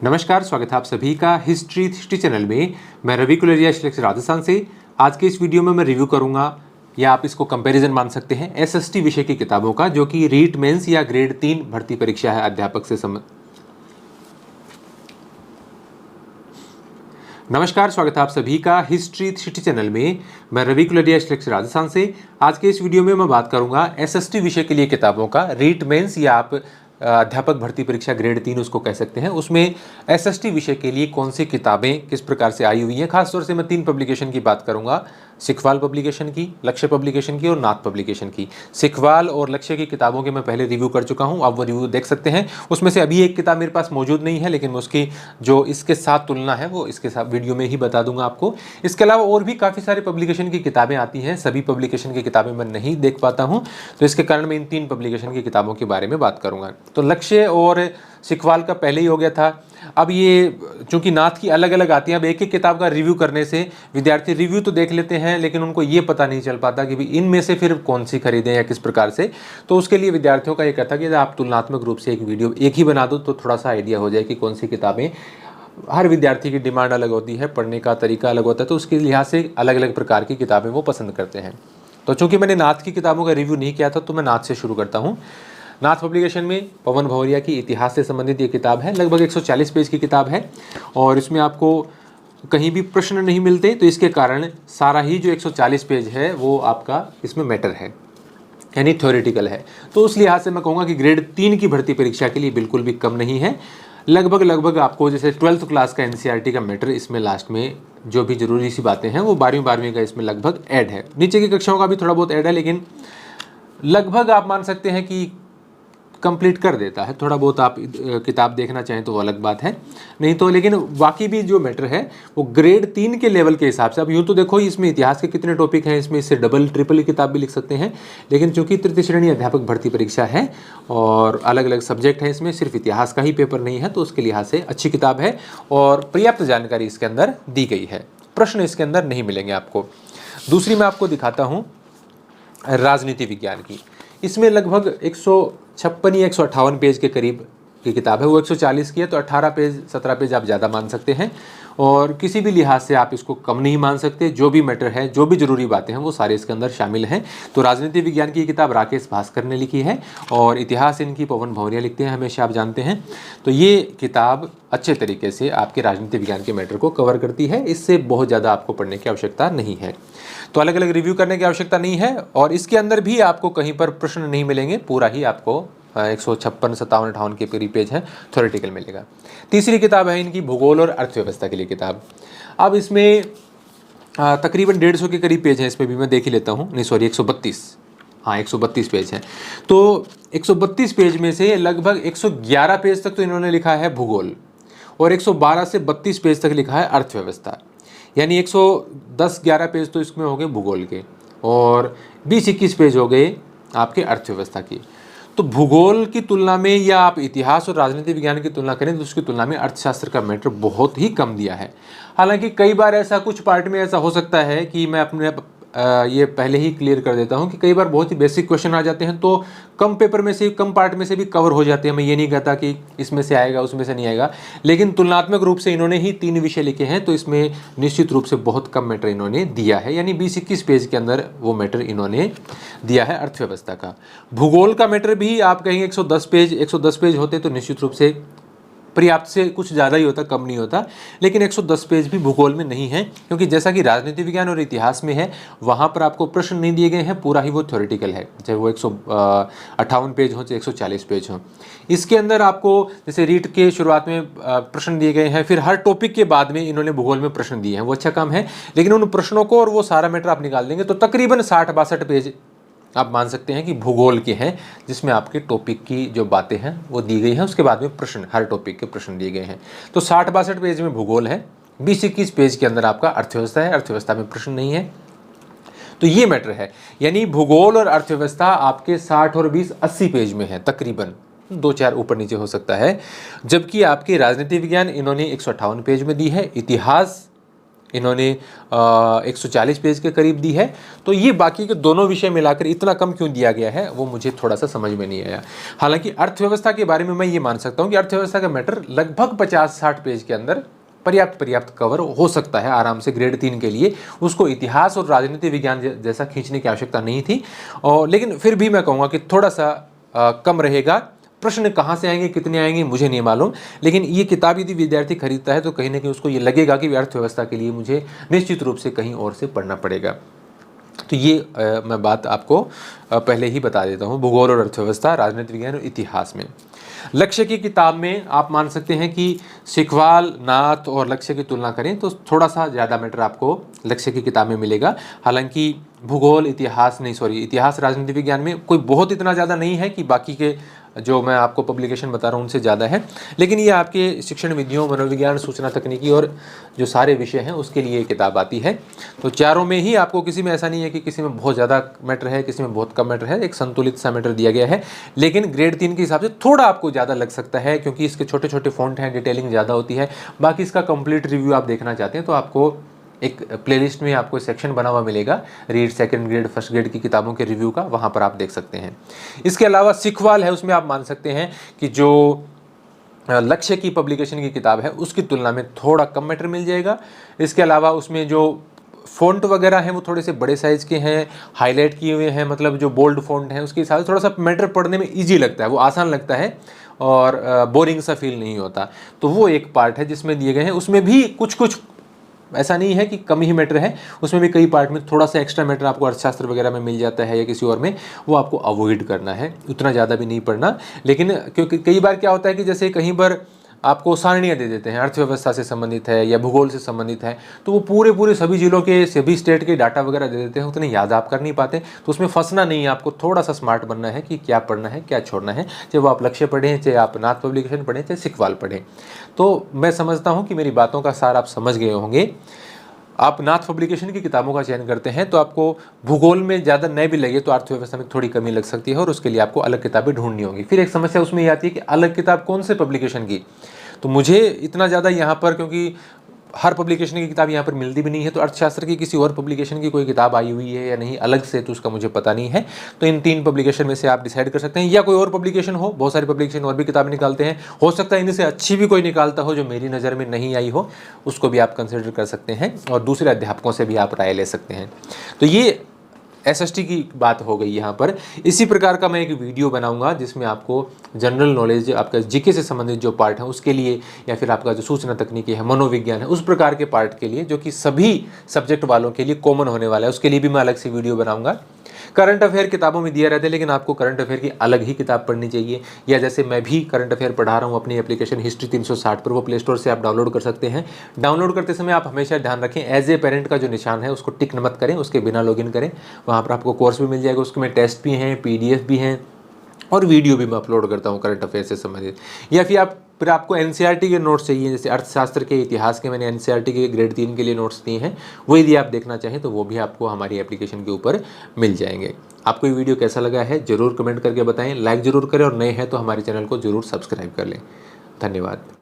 नमस्कार, स्वागत है आप सभी का हिस्ट्री 360 चैनल में। मैं रवि कुलरिया सिलेक्शन राजस्थान से। आज के इस वीडियो में मैं रिव्यू करूंगा या आप इसको कंपैरिजन मान सकते हैं एसएसटी विषय की किताबों का, जो कि रीट मेंस या ग्रेड 3 भर्ती परीक्षा है अध्यापक से नमस्कार, स्वागत है आप सभी का हिस्ट्री 360 चैनल में। मैं रवि कुलरिया सिलेक्शन राजस्थान से। आज के इस वीडियो में मैं बात करूंगा एसएसटी विषय के लिए किताबों का, रीट मेंस या आप अध्यापक भर्ती परीक्षा ग्रेड 3 उसको कह सकते हैं। उसमें एसएसटी विषय के लिए कौन सी किताबें किस प्रकार से आई हुई हैं। खासतौर से मैं 3 पब्लिकेशन की बात करूंगा, सिखवाल पब्लिकेशन की, लक्ष्य पब्लिकेशन की और नाथ पब्लिकेशन की। सिखवाल और लक्ष्य की किताबों के मैं पहले रिव्यू कर चुका हूं, आप वो रिव्यू देख सकते हैं। उसमें से अभी एक किताब मेरे पास मौजूद नहीं है, लेकिन मैं उसकी जो इसके साथ तुलना है वो इसके साथ वीडियो में ही बता दूंगा आपको। इसके अलावा और भी काफ़ी सारे पब्लिकेशन की किताबें आती हैं, सभी पब्लिकेशन की किताबें मैं नहीं देख पाता हूँ, तो इसके कारण मैं इन 3 पब्लिकेशन की किताबों के बारे में बात करूँगा। तो लक्ष्य और सिखवाल का पहले ही हो गया था। अब ये चूंकि नाथ की अलग अलग आती हैं, अब एक एक किताब का रिव्यू करने से विद्यार्थी रिव्यू तो देख लेते हैं, लेकिन उनको ये पता नहीं चल पाता कि इनमें से फिर कौन सी खरीदें या किस प्रकार से। तो उसके लिए विद्यार्थियों का ये कहता कि आप तुलनात्मक रूप से एक वीडियो एक ही बना दो, तो थोड़ा सा आइडिया हो जाए कि कौन सी किताबें। हर विद्यार्थी की डिमांड अलग होती है, पढ़ने का तरीका अलग होता है, तो उसके लिहाज से अलग अलग प्रकार की किताबें वो पसंद करते हैं। तो चूंकि मैंने नाथ की किताबों का रिव्यू नहीं किया था, तो मैं नाथ से शुरू करता हूँ। नाथ पब्लिकेशन में पवन भौरिया की इतिहास से संबंधित ये किताब है। लगभग 140 पेज की किताब है और इसमें आपको कहीं भी प्रश्न नहीं मिलते, तो इसके कारण सारा ही जो 140 पेज है वो आपका इसमें मैटर है, यानी थ्योरेटिकल है। तो उस लिहाज से मैं कहूँगा कि ग्रेड 3 की भर्ती परीक्षा के लिए बिल्कुल भी कम नहीं है। लगभग आपको जैसे 12th क्लास का एनसीईआरटी का मैटर इसमें लास्ट में जो भी जरूरी सी बातें हैं वो 12वीं का इसमें लगभग ऐड है। नीचे की कक्षाओं का भी थोड़ा बहुत ऐड है, लेकिन लगभग आप मान सकते हैं कि कंप्लीट कर देता है। थोड़ा बहुत आप किताब देखना चाहें तो वो अलग बात है, नहीं तो लेकिन बाकी भी जो मैटर है वो ग्रेड 3 के लेवल के हिसाब से। अब यूँ तो देखो इसमें इतिहास के कितने टॉपिक हैं, इसमें इससे डबल ट्रिपल किताब भी लिख सकते हैं, लेकिन चूंकि तृतीय श्रेणी अध्यापक भर्ती परीक्षा है और अलग अलग सब्जेक्ट है, इसमें सिर्फ इतिहास का ही पेपर नहीं है, तो उसके लिहाज से अच्छी किताब है और पर्याप्त जानकारी इसके अंदर दी गई है। प्रश्न इसके अंदर नहीं मिलेंगे आपको। दूसरी मैं आपको दिखाता हूँ राजनीति विज्ञान की। इसमें लगभग 156 या 158 पेज के करीब की किताब है। वो 140 की है, तो 18 पेज 17 पेज आप ज़्यादा मान सकते हैं और किसी भी लिहाज से आप इसको कम नहीं मान सकते। जो भी मैटर है, जो भी जरूरी बातें हैं वो सारे इसके अंदर शामिल हैं। तो राजनीति विज्ञान की किताब राकेश भास्कर ने लिखी है और इतिहास इनकी पवन भौरिया लिखते हैं, हमेशा आप जानते हैं। तो ये किताब अच्छे तरीके से आपके राजनीति विज्ञान के मैटर को कवर करती है। इससे बहुत ज़्यादा आपको पढ़ने की आवश्यकता नहीं है, तो अलग अलग रिव्यू करने की आवश्यकता नहीं है। और इसके अंदर भी आपको कहीं पर प्रश्न नहीं मिलेंगे, पूरा ही आपको 156, 57, 58 के करीब पेज है थ्योरेटिकल मिलेगा। तीसरी किताब है इनकी भूगोल और अर्थव्यवस्था के लिए किताब। अब इसमें तकरीबन 150 के करीब पेज है, इसमें भी मैं देख ही लेता हूँ, नहीं सॉरी 132, हाँ 132 पेज है। तो 132 पेज में से लगभग 111 पेज तक तो इन्होंने लिखा है भूगोल और 112 से 32 पेज तक लिखा है अर्थव्यवस्था, यानी 110-11 पेज तो इसमें हो गए भूगोल के और 20-21 पेज हो गए आपके अर्थव्यवस्था की। तो भूगोल की तुलना में या आप इतिहास और राजनीति विज्ञान की तुलना करें तो उसकी तुलना में अर्थशास्त्र का मैटर बहुत ही कम दिया है। हालांकि कई बार ऐसा कुछ पार्ट में ऐसा हो सकता है कि मैं अपने ये पहले ही क्लियर कर देता हूं कि कई बार बहुत ही बेसिक क्वेश्चन आ जाते हैं, तो कम पेपर में से, कम पार्ट में से भी कवर हो जाते हैं। मैं ये नहीं कहता कि इसमें से आएगा उसमें से नहीं आएगा, लेकिन तुलनात्मक रूप से इन्होंने ही 3 विषय लिखे हैं, तो इसमें निश्चित रूप से बहुत कम मैटर इन्होंने दिया है, यानी 20-21 पेज के अंदर वो मैटर इन्होंने दिया है अर्थव्यवस्था का। भूगोल का मैटर भी आप कहेंगे 110 पेज होते तो निश्चित रूप से पर्याप्त से कुछ ज़्यादा ही होता, कम नहीं होता, लेकिन 110 पेज भी भूगोल में नहीं है, क्योंकि जैसा कि राजनीति विज्ञान और इतिहास में है वहाँ पर आपको प्रश्न नहीं दिए गए हैं, पूरा ही वो थ्योरेटिकल है, चाहे वो 158 पेज हो चाहे 140 पेज हो। इसके अंदर आपको जैसे रीट के शुरुआत में प्रश्न दिए गए हैं, फिर हर टॉपिक के बाद में इन्होंने भूगोल में प्रश्न दिए हैं, वो अच्छा काम है, लेकिन उन प्रश्नों को और वो सारा मैटर आप निकाल देंगे तो तकरीबन 60-62 पेज आप मान सकते हैं कि भूगोल के हैं, जिसमें आपके टॉपिक की जो बातें हैं वो दी गई हैं, उसके बाद में प्रश्न, हर टॉपिक के प्रश्न दिए गए हैं। तो 60-62 पेज में भूगोल है, 20-21 पेज के अंदर आपका अर्थव्यवस्था है, अर्थव्यवस्था में प्रश्न नहीं है। तो ये मैटर है, यानी भूगोल और अर्थव्यवस्था आपके 60 और 20 80 पेज में है, तकरीबन 2-4 ऊपर नीचे हो सकता है। जबकि आपके राजनीति विज्ञान इन्होंने 158 पेज में दी है, इतिहास इन्होंने 140 पेज के करीब दी है। तो ये बाकी के दोनों विषय मिलाकर इतना कम क्यों दिया गया है वो मुझे थोड़ा सा समझ में नहीं आया। हालांकि अर्थव्यवस्था के बारे में मैं ये मान सकता हूँ कि अर्थव्यवस्था का मैटर लगभग 50-60 पेज के अंदर पर्याप्त कवर हो सकता है आराम से ग्रेड 3 के लिए। उसको इतिहास और राजनीति विज्ञान जैसा खींचने की आवश्यकता नहीं थी, और लेकिन फिर भी मैं कहूँगा कि थोड़ा सा कम रहेगा। प्रश्न कहाँ से आएंगे, कितने आएंगे, मुझे नहीं मालूम, लेकिन ये किताब यदि विद्यार्थी खरीदता है तो कहीं ना कहीं उसको ये लगेगा कि अर्थव्यवस्था के लिए मुझे निश्चित रूप से कहीं और से पढ़ना पड़ेगा। तो ये मैं बात आपको पहले ही बता देता हूँ। भूगोल और अर्थव्यवस्था, राजनीति विज्ञान और इतिहास में लक्ष्य की किताब में आप मान सकते हैं कि सिखवाल, नाथ और लक्ष्य की तुलना करें तो थोड़ा सा ज़्यादा मैटर आपको लक्ष्य की किताब में मिलेगा। हालांकि भूगोल, इतिहास राजनीति विज्ञान में कोई बहुत इतना ज़्यादा नहीं है कि बाकी के जो मैं आपको पब्लिकेशन बता रहा हूँ उनसे ज़्यादा है, लेकिन ये आपके शिक्षण विधियों, मनोविज्ञान, सूचना तकनीकी और जो सारे विषय हैं उसके लिए किताब आती है। तो चारों में ही आपको किसी में ऐसा नहीं है कि किसी में बहुत ज़्यादा मैटर है, किसी में बहुत कम मैटर है, एक संतुलित सा मैटर दिया गया है। लेकिन ग्रेड 3 के हिसाब से थोड़ा आपको ज़्यादा लग सकता है क्योंकि इसके छोटे छोटे फॉन्ट हैं, डिटेलिंग ज़्यादा होती है। बाकी इसका कंप्लीट रिव्यू आप देखना चाहते हैं तो आपको एक प्लेलिस्ट में आपको सेक्शन बना हुआ मिलेगा, read second grade, first grade की किताबों के रिव्यू का, वहाँ पर आप देख सकते हैं। इसके अलावा सिखवाल है, उसमें आप मान सकते हैं कि जो लक्ष्य की पब्लिकेशन की किताब है उसकी तुलना में थोड़ा कम मैटर मिल जाएगा। इसके अलावा उसमें जो फ़ॉन्ट वगैरह हैं वो थोड़े से बड़े साइज़ के हैं, हाईलाइट किए हुए हैं, मतलब जो बोल्ड फ़ॉन्ट हैं उसके हिसाब से थोड़ा सा मैटर पढ़ने में ईजी लगता है, वो आसान लगता है और बोरिंग सा फील नहीं होता। तो वो एक पार्ट है जिसमें दिए गए हैं। उसमें भी कुछ ऐसा नहीं है कि कम ही मैटर है, उसमें भी कई पार्ट में थोड़ा सा एक्स्ट्रा मैटर आपको अर्थशास्त्र वगैरह में मिल जाता है या किसी और में, वो आपको अवॉइड करना है, उतना ज़्यादा भी नहीं पढ़ना। लेकिन क्योंकि कई बार क्या होता है कि जैसे कहीं पर आपको सारणियाँ दे देते हैं, अर्थव्यवस्था से संबंधित है या भूगोल से संबंधित है, तो वो पूरे सभी जिलों के, सभी स्टेट के डाटा वगैरह दे देते हैं, उतने याद आप कर नहीं पाते। तो उसमें फंसना नहीं है, आपको थोड़ा सा स्मार्ट बनना है कि क्या पढ़ना है, क्या छोड़ना है। चाहे वो आप लक्ष्य पढ़ें, चाहे आप नाथ पब्लिकेशन पढ़ें, चाहे सिखवाल पढ़ें। तो मैं समझता हूँ कि मेरी बातों का सार आप समझ गए होंगे। आप नाथ पब्लिकेशन की किताबों का चयन करते हैं तो आपको भूगोल में ज़्यादा नए भी लगे तो अर्थव्यवस्था में थोड़ी कमी लग सकती है और उसके लिए आपको अलग किताबें ढूंढनी होंगी। फिर एक समस्या उसमें ये आती है कि अलग किताब कौन से पब्लिकेशन की, तो मुझे इतना ज़्यादा यहाँ पर, क्योंकि हर पब्लिकेशन की किताब यहाँ पर मिलती भी नहीं है, तो अर्थशास्त्र की किसी और पब्लिकेशन की कोई किताब आई हुई है या नहीं अलग से, तो उसका मुझे पता नहीं है। तो इन 3 पब्लिकेशन में से आप डिसाइड कर सकते हैं, या कोई और पब्लिकेशन हो, बहुत सारी पब्लिकेशन और भी किताबें निकालते हैं, हो सकता है इनमें से अच्छी भी कोई निकालता हो जो मेरी नज़र में नहीं आई हो, उसको भी आप कंसिडर कर सकते हैं और दूसरे अध्यापकों से भी आप राय ले सकते हैं। तो ये एसएसटी की बात हो गई यहाँ पर। इसी प्रकार का मैं एक वीडियो बनाऊंगा जिसमें आपको जनरल नॉलेज, आपका जीके से संबंधित जो पार्ट है उसके लिए, या फिर आपका जो सूचना तकनीकी है, मनोविज्ञान है, उस प्रकार के पार्ट के लिए जो कि सभी सब्जेक्ट वालों के लिए कॉमन होने वाला है, उसके लिए भी मैं अलग से वीडियो बनाऊंगा। करंट अफेयर किताबों में दिया रहता है, लेकिन आपको करंट अफेयर की अलग ही किताब पढ़नी चाहिए। या जैसे मैं भी करंट अफेयर पढ़ा रहा हूँ अपनी एप्लीकेशन हिस्ट्री 360 पर, वो प्ले स्टोर से आप डाउनलोड कर सकते हैं। डाउनलोड करते समय आप हमेशा ध्यान रखें, एज ए पेरेंट का जो निशान है उसको टिक मत करें, उसके बिना लॉगिन करें। वहाँ पर आपको कोर्स भी मिल जाएगा, उसमें टेस्ट भी हैं, PDF भी हैं और वीडियो भी मैं अपलोड करता हूँ करंट अफेयर से संबंधित। या फिर आपको NCERT के नोट्स चाहिए, जैसे अर्थशास्त्र के, इतिहास के मैंने NCERT के ग्रेड 3 के लिए नोट्स दिए हैं, वो यदि आप देखना चाहें तो वो भी आपको हमारी एप्लीकेशन के ऊपर मिल जाएंगे। आपको ये वीडियो कैसा लगा है ज़रूर कमेंट करके बताएं, लाइक ज़रूर करें और नए हैं तो हमारे चैनल को ज़रूर सब्सक्राइब कर लें। धन्यवाद।